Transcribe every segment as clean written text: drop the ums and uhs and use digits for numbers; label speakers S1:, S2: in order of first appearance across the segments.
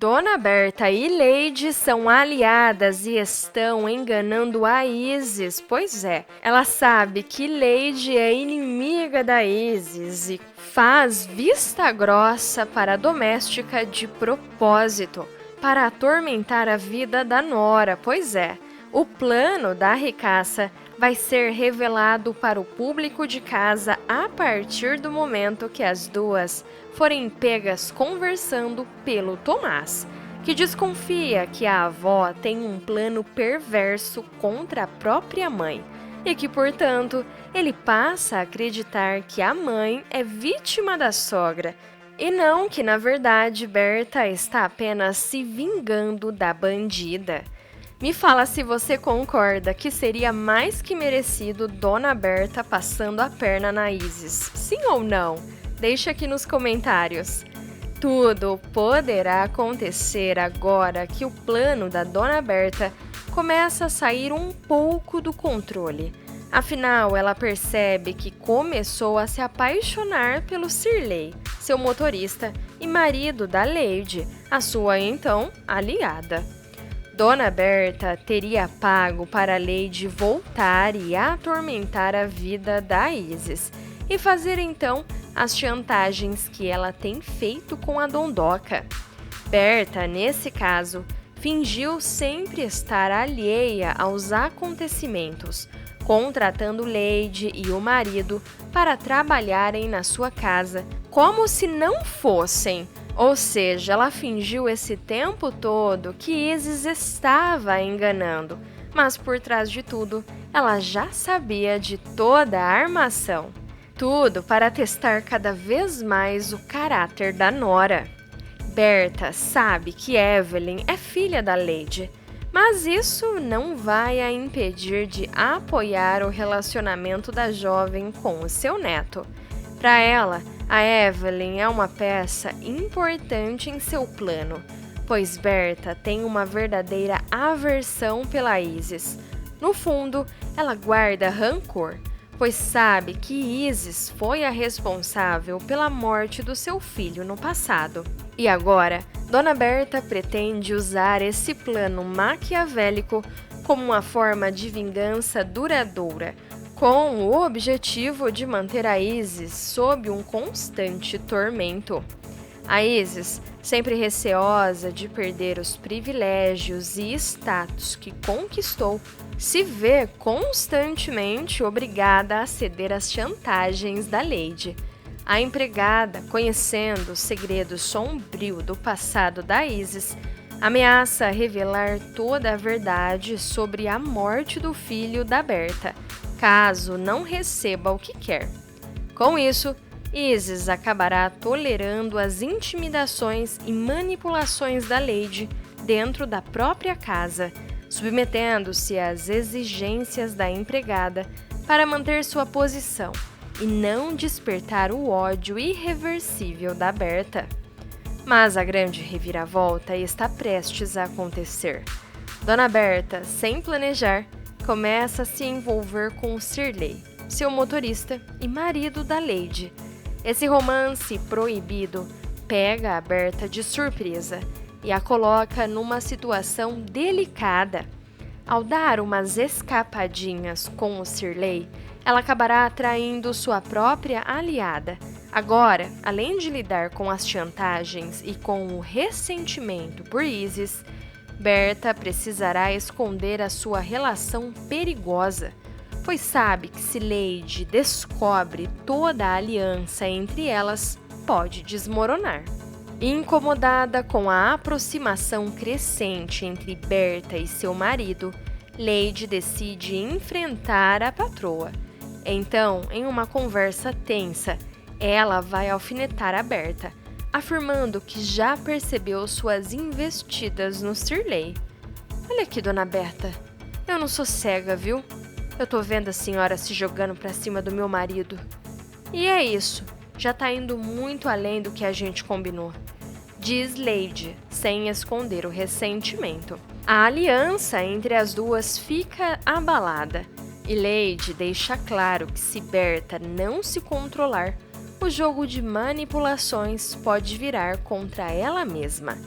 S1: Dona Berta e Lady são aliadas e estão enganando a Isis. Pois é, ela sabe que Lady é inimiga da Isis e faz vista grossa para a doméstica de propósito, para atormentar a vida da nora. Pois é, o plano da ricaça vai ser revelado para o público de casa a partir do momento que as duas forem pegas conversando pelo Tomás, que desconfia que a avó tem um plano perverso contra a própria mãe e que, portanto, ele passa a acreditar que a mãe é vítima da sogra e não que, na verdade, Berta está apenas se vingando da bandida. Me fala se você concorda que seria mais que merecido Dona Berta passando a perna na Isis. Sim ou não? Deixa aqui nos comentários. Tudo poderá acontecer agora que o plano da Dona Berta começa a sair um pouco do controle. Afinal, ela percebe que começou a se apaixonar pelo Sirley, seu motorista e marido da Lady, a sua então aliada. Dona Berta teria pago para a Lady voltar e atormentar a vida da Isis e fazer então as chantagens que ela tem feito com a Dondoca. Berta, nesse caso, fingiu sempre estar alheia aos acontecimentos, contratando Lady e o marido para trabalharem na sua casa como se não fossem. Ou seja, ela fingiu esse tempo todo que Isis estava a enganando, mas por trás de tudo, ela já sabia de toda a armação. Tudo para testar cada vez mais o caráter da nora. Berta sabe que Evelyn é filha da Lady, mas isso não vai a impedir de apoiar o relacionamento da jovem com o seu neto. Para ela, a Evelyn é uma peça importante em seu plano, pois Berta tem uma verdadeira aversão pela Isis. No fundo, ela guarda rancor, pois sabe que Isis foi a responsável pela morte do seu filho no passado. E agora, Dona Berta pretende usar esse plano maquiavélico como uma forma de vingança duradoura, com o objetivo de manter a Isis sob um constante tormento. A Isis, sempre receosa de perder os privilégios e status que conquistou, se vê constantemente obrigada a ceder às chantagens da Lady. A empregada, conhecendo o segredo sombrio do passado da Isis, ameaça revelar toda a verdade sobre a morte do filho da Berta, caso não receba o que quer. Com isso, Isis acabará tolerando as intimidações e manipulações da Lady dentro da própria casa, submetendo-se às exigências da empregada para manter sua posição e não despertar o ódio irreversível da Berta. Mas a grande reviravolta está prestes a acontecer. Dona Berta, sem planejar, começa a se envolver com o Sirley, seu motorista e marido da Lady. Esse romance proibido pega a Berta de surpresa e a coloca numa situação delicada. Ao dar umas escapadinhas com o Sirley, ela acabará atraindo sua própria aliada. Agora, além de lidar com as chantagens e com o ressentimento por Isis, Berta precisará esconder a sua relação perigosa, pois sabe que se Lady descobre toda a aliança entre elas, pode desmoronar. Incomodada com a aproximação crescente entre Berta e seu marido, Lady decide enfrentar a patroa. Então, em uma conversa tensa, ela vai alfinetar a Berta, afirmando que já percebeu suas investidas no Sirley. Olha aqui, Dona Berta, eu não sou cega, viu? Eu tô vendo a senhora se jogando pra cima do meu marido. E é isso, já tá indo muito além do que a gente combinou, diz Lady, sem esconder o ressentimento. A aliança entre as duas fica abalada, e Lady deixa claro que se Berta não se controlar, o jogo de manipulações pode virar contra ela mesma.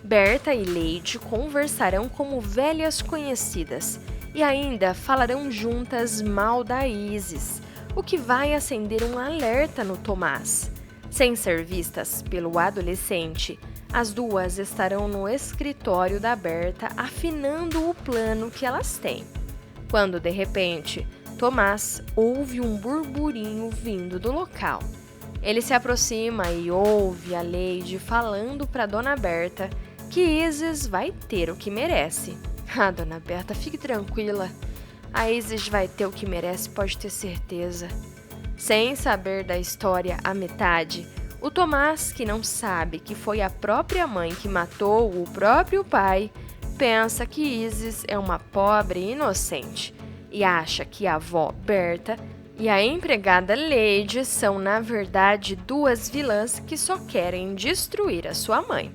S1: Berta e Lady conversarão como velhas conhecidas e ainda falarão juntas mal da Isis, o que vai acender um alerta no Tomás. Sem ser vistas pelo adolescente, as duas estarão no escritório da Berta afinando o plano que elas têm. Quando, de repente, Tomás ouve um burburinho vindo do local. Ele se aproxima e ouve a Lady falando para Dona Berta que Isis vai ter o que merece. Ah, Dona Berta, fique tranquila. A Isis vai ter o que merece, pode ter certeza. Sem saber da história à metade, o Tomás, que não sabe que foi a própria mãe que matou o próprio pai, pensa que Isis é uma pobre inocente e acha que a avó Berta e a empregada Lady são, na verdade, duas vilãs que só querem destruir a sua mãe.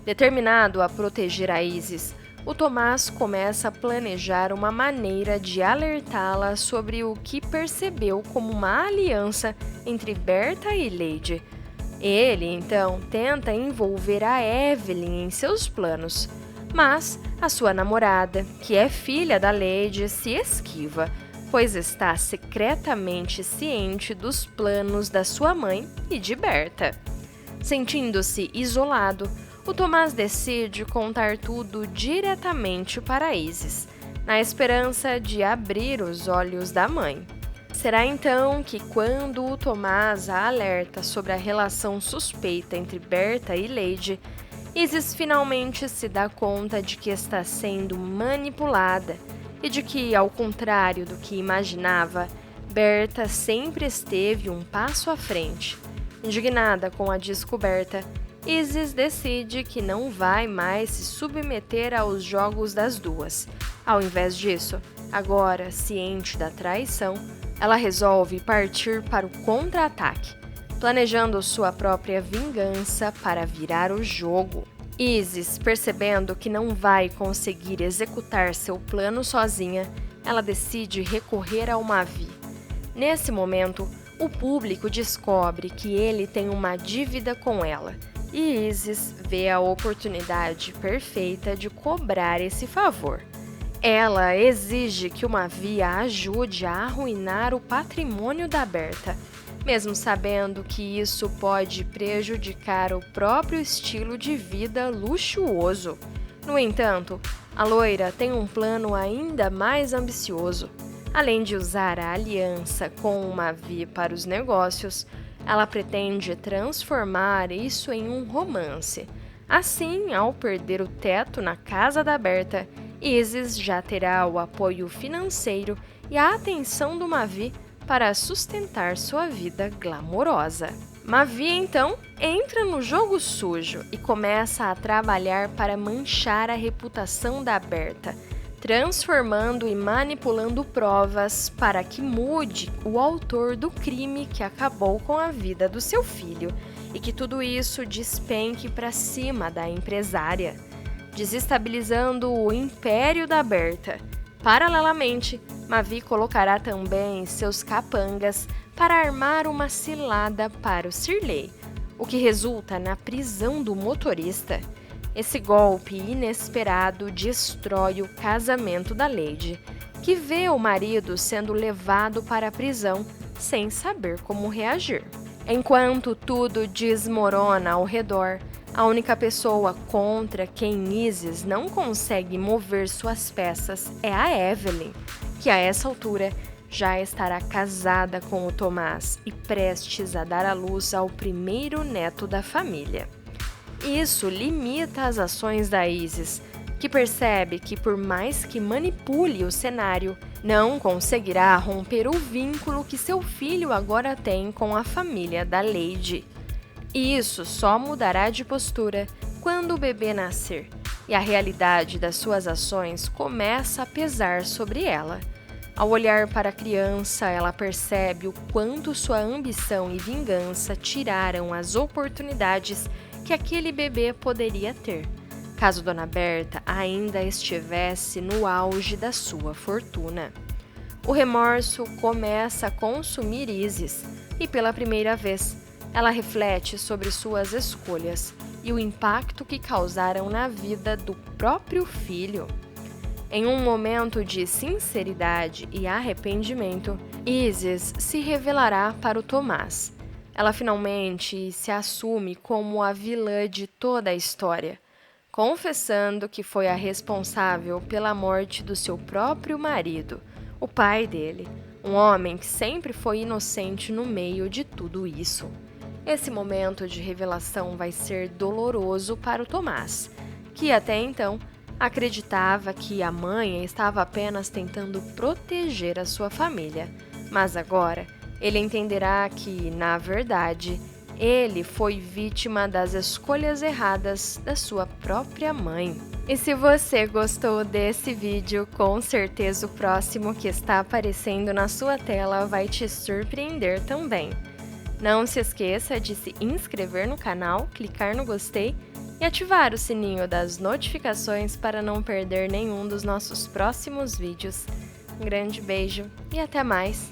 S1: Determinado a proteger a Isis, o Tomás começa a planejar uma maneira de alertá-la sobre o que percebeu como uma aliança entre Berta e Lady. Ele, então, tenta envolver a Evelyn em seus planos, mas a sua namorada, que é filha da Lady, se esquiva, pois está secretamente ciente dos planos da sua mãe e de Berta. Sentindo-se isolado, o Tomás decide contar tudo diretamente para Isis, na esperança de abrir os olhos da mãe. Será então que, quando o Tomás a alerta sobre a relação suspeita entre Berta e Lady, Isis finalmente se dá conta de que está sendo manipulada e de que, ao contrário do que imaginava, Berta sempre esteve um passo à frente. Indignada com a descoberta, Isis decide que não vai mais se submeter aos jogos das duas. Ao invés disso, agora ciente da traição, ela resolve partir para o contra-ataque, planejando sua própria vingança para virar o jogo. Isis, percebendo que não vai conseguir executar seu plano sozinha, ela decide recorrer ao Mavi. Nesse momento, o público descobre que ele tem uma dívida com ela, e Isis vê a oportunidade perfeita de cobrar esse favor. Ela exige que o Mavi a ajude a arruinar o patrimônio da Berta, mesmo sabendo que isso pode prejudicar o próprio estilo de vida luxuoso. No entanto, a loira tem um plano ainda mais ambicioso. Além de usar a aliança com o Mavi para os negócios, ela pretende transformar isso em um romance. Assim, ao perder o teto na casa da Berta, Isis já terá o apoio financeiro e a atenção do Mavi para sustentar sua vida glamourosa. Mavi, então, entra no jogo sujo e começa a trabalhar para manchar a reputação da Berta, transformando e manipulando provas para que mude o autor do crime que acabou com a vida do seu filho e que tudo isso despenque para cima da empresária, desestabilizando o império da Berta. Paralelamente, Mavi colocará também seus capangas para armar uma cilada para o Shirley, o que resulta na prisão do motorista. Esse golpe inesperado destrói o casamento da Lady, que vê o marido sendo levado para a prisão sem saber como reagir. Enquanto tudo desmorona ao redor, a única pessoa contra quem Isis não consegue mover suas peças é a Evelyn, que a essa altura já estará casada com o Tomás e prestes a dar à luz ao primeiro neto da família. Isso limita as ações da Isis, que percebe que, por mais que manipule o cenário, não conseguirá romper o vínculo que seu filho agora tem com a família da Lady. E isso só mudará de postura quando o bebê nascer, e a realidade das suas ações começa a pesar sobre ela. Ao olhar para a criança, ela percebe o quanto sua ambição e vingança tiraram as oportunidades que aquele bebê poderia ter, caso Dona Berta ainda estivesse no auge da sua fortuna. O remorso começa a consumir Isis, e pela primeira vez, ela reflete sobre suas escolhas e o impacto que causaram na vida do próprio filho. Em um momento de sinceridade e arrependimento, Isis se revelará para o Tomás. Ela finalmente se assume como a vilã de toda a história, confessando que foi a responsável pela morte do seu próprio marido, o pai dele, um homem que sempre foi inocente no meio de tudo isso. Esse momento de revelação vai ser doloroso para o Tomás, que até então acreditava que a mãe estava apenas tentando proteger a sua família, mas agora ele entenderá que, na verdade, ele foi vítima das escolhas erradas da sua própria mãe. E se você gostou desse vídeo, com certeza o próximo que está aparecendo na sua tela vai te surpreender também. Não se esqueça de se inscrever no canal, clicar no gostei e ativar o sininho das notificações para não perder nenhum dos nossos próximos vídeos. Um grande beijo e até mais!